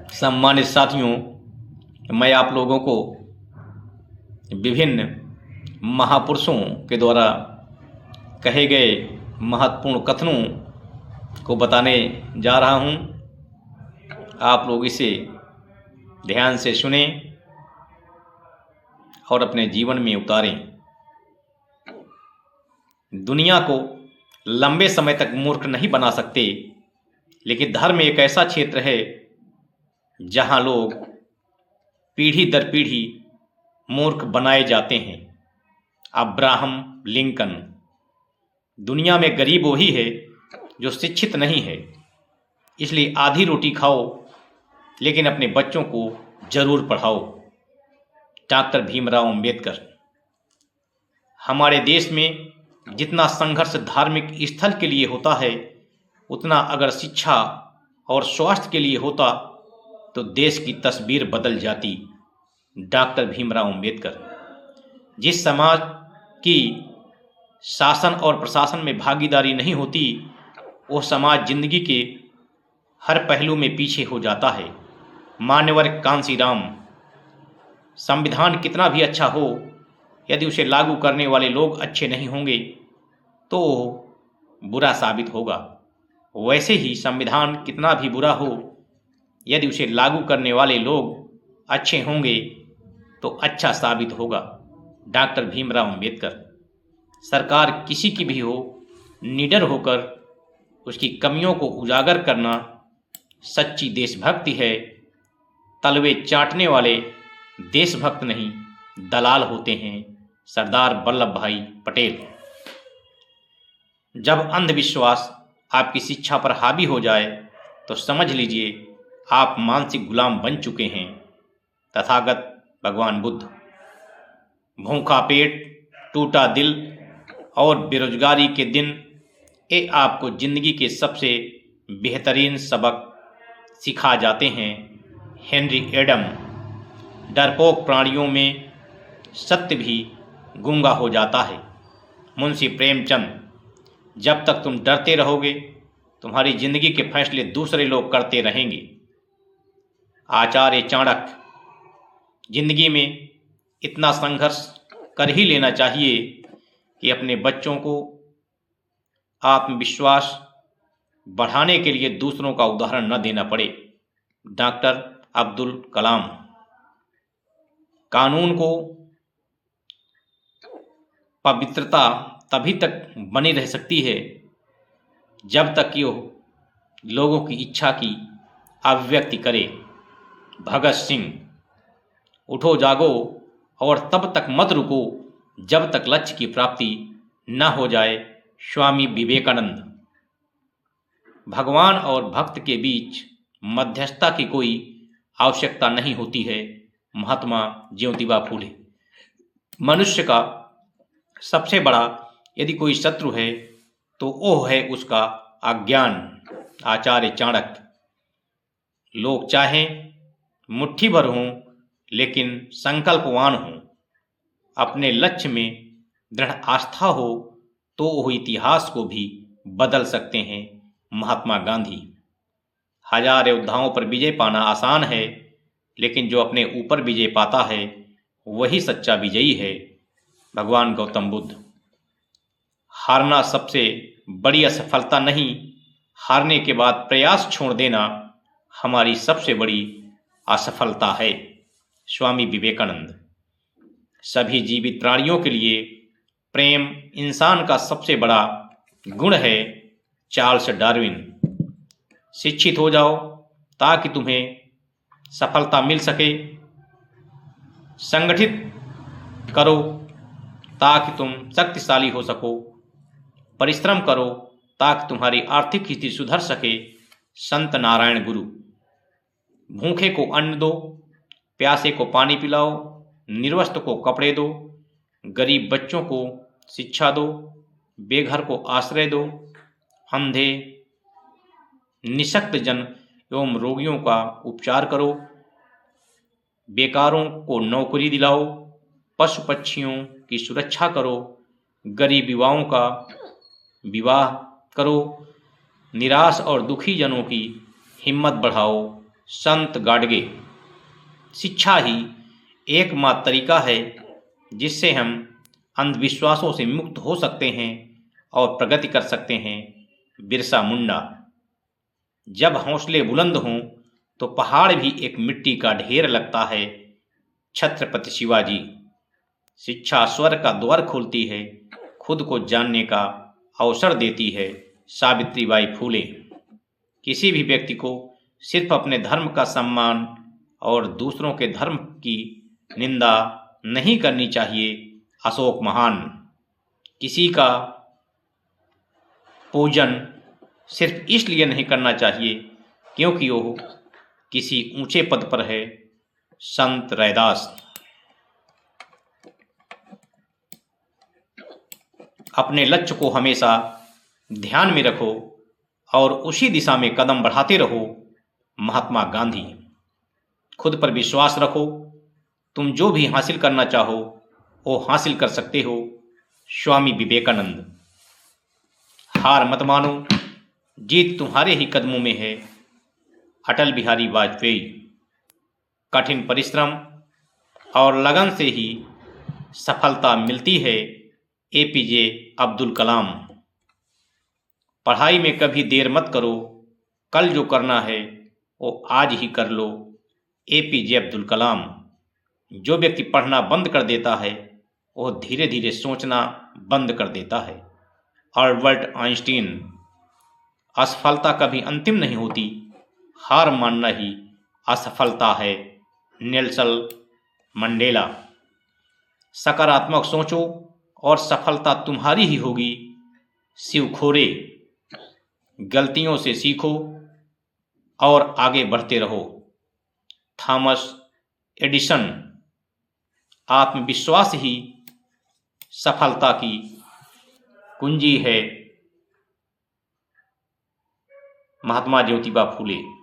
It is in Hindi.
सम्मानित साथियों, मैं आप लोगों को विभिन्न महापुरुषों के द्वारा कहे गए महत्वपूर्ण कथनों को बताने जा रहा हूं। आप लोग इसे ध्यान से सुनें और अपने जीवन में उतारें। दुनिया को लंबे समय तक मूर्ख नहीं बना सकते, लेकिन धर्म एक ऐसा क्षेत्र है जहां लोग पीढ़ी दर पीढ़ी मूर्ख बनाए जाते हैं। Abraham Lincoln. दुनिया में गरीब वही है जो शिक्षित नहीं है, इसलिए आधी रोटी खाओ लेकिन अपने बच्चों को जरूर पढ़ाओ। डॉक्टर भीमराव अंबेडकर। हमारे देश में जितना संघर्ष धार्मिक स्थल के लिए होता है, उतना अगर शिक्षा और स्वास्थ्य के लिए होता तो देश की तस्वीर बदल जाती। डॉक्टर भीमराव अंबेडकर। जिस समाज की शासन और प्रशासन में भागीदारी नहीं होती, वो समाज जिंदगी के हर पहलू में पीछे हो जाता है। मान्यवर कांशीराम। संविधान कितना भी अच्छा हो, यदि उसे लागू करने वाले लोग अच्छे नहीं होंगे तो बुरा साबित होगा। वैसे ही संविधान कितना भी बुरा हो, यदि उसे लागू करने वाले लोग अच्छे होंगे तो अच्छा साबित होगा। डॉक्टर भीमराव अंबेडकर। सरकार किसी की भी हो, निडर होकर उसकी कमियों को उजागर करना सच्ची देशभक्ति है। तलवे चाटने वाले देशभक्त नहीं, दलाल होते हैं। सरदार वल्लभ भाई पटेल। जब अंधविश्वास आपकी शिक्षा पर हावी हो जाए तो समझ लीजिए आप मानसिक गुलाम बन चुके हैं। तथागत भगवान बुद्ध। भूखा पेट, टूटा दिल और बेरोजगारी के दिन, ये आपको जिंदगी के सबसे बेहतरीन सबक सिखा जाते हैं। Henry Adam. डरपोक प्राणियों में सत्य भी गूंगा हो जाता है। मुंशी प्रेमचंद। जब तक तुम डरते रहोगे, तुम्हारी जिंदगी के फैसले दूसरे लोग करते रहेंगे। आचार्य चाणक्य। जिंदगी में इतना संघर्ष कर ही लेना चाहिए कि अपने बच्चों को आत्मविश्वास बढ़ाने के लिए दूसरों का उदाहरण न देना पड़े। डॉक्टर अब्दुल कलाम। कानून को पवित्रता तभी तक बनी रह सकती है जब तक कि वो लोगों की इच्छा की अभिव्यक्ति करे। भगत सिंह। उठो जागो और तब तक मत रुको जब तक लक्ष्य की प्राप्ति न हो जाए। स्वामी विवेकानंद। भगवान और भक्त के बीच मध्यस्थता की कोई आवश्यकता नहीं होती है। महात्मा ज्योतिबा फूले। मनुष्य का सबसे बड़ा यदि कोई शत्रु है तो वो है उसका अज्ञान। आचार्य चाणक्य। लोग चाहें मुट्ठी भर हों, लेकिन संकल्पवान हों, अपने लक्ष्य में दृढ़ आस्था हो तो वो इतिहास को भी बदल सकते हैं। महात्मा गांधी। हजार योद्धाओं पर विजय पाना आसान है, लेकिन जो अपने ऊपर विजय पाता है वही सच्चा विजयी है। भगवान गौतम बुद्ध। हारना सबसे बड़ी असफलता नहीं, हारने के बाद प्रयास छोड़ देना हमारी सबसे बड़ी असफलता है। स्वामी विवेकानंद। सभी जीवित प्राणियों के लिए प्रेम इंसान का सबसे बड़ा गुण है। Charles Darwin. शिक्षित हो जाओ ताकि तुम्हें सफलता मिल सके। संगठित करो ताकि तुम शक्तिशाली हो सको। परिश्रम करो ताकि तुम्हारी आर्थिक स्थिति सुधर सके। संत नारायण गुरु। भूखे को अन्न दो, प्यासे को पानी पिलाओ, निर्वस्त्र को कपड़े दो, गरीब बच्चों को शिक्षा दो, बेघर को आश्रय दो, अंधे निशक्त जन एवं रोगियों का उपचार करो, बेकारों को नौकरी दिलाओ, पशु पक्षियों की सुरक्षा करो, गरीब युवाओं का विवाह करो, निराश और दुखी जनों की हिम्मत बढ़ाओ, संत गाडगे। शिक्षा ही एकमात्र तरीका है जिससे हम अंधविश्वासों से मुक्त हो सकते हैं और प्रगति कर सकते हैं। बिरसा मुंडा। जब हौसले बुलंद हों तो पहाड़ भी एक मिट्टी का ढेर लगता है। छत्रपति शिवाजी। शिक्षा स्वर्ग का द्वार खोलती है, खुद को जानने का अवसर देती है। सावित्रीबाई फूले। किसी भी व्यक्ति को सिर्फ अपने धर्म का सम्मान और दूसरों के धर्म की निंदा नहीं करनी चाहिए। अशोक महान। किसी का पूजन सिर्फ इसलिए नहीं करना चाहिए क्योंकि वो किसी ऊंचे पद पर है। संत रैदास। अपने लक्ष्य को हमेशा ध्यान में रखो और उसी दिशा में कदम बढ़ाते रहो। महात्मा गांधी। खुद पर विश्वास रखो, तुम जो भी हासिल करना चाहो वो हासिल कर सकते हो। स्वामी विवेकानंद। हार मत मानो, जीत तुम्हारे ही कदमों में है। अटल बिहारी वाजपेयी। कठिन परिश्रम और लगन से ही सफलता मिलती है। एपीजे अब्दुल कलाम। पढ़ाई में कभी देर मत करो, कल जो करना है वो आज ही कर लो। एपीजे अब्दुल कलाम। जो व्यक्ति पढ़ना बंद कर देता है वो धीरे धीरे सोचना बंद कर देता है। Albert Einstein. असफलता कभी अंतिम नहीं होती, हार मानना ही असफलता है। Nelson Mandela. सकारात्मक सोचो और सफलता तुम्हारी ही होगी। शिव खोरे। गलतियों से सीखो और आगे बढ़ते रहो। Thomas Edison. आत्मविश्वास ही सफलता की कुंजी है। महात्मा ज्योतिबा फूले।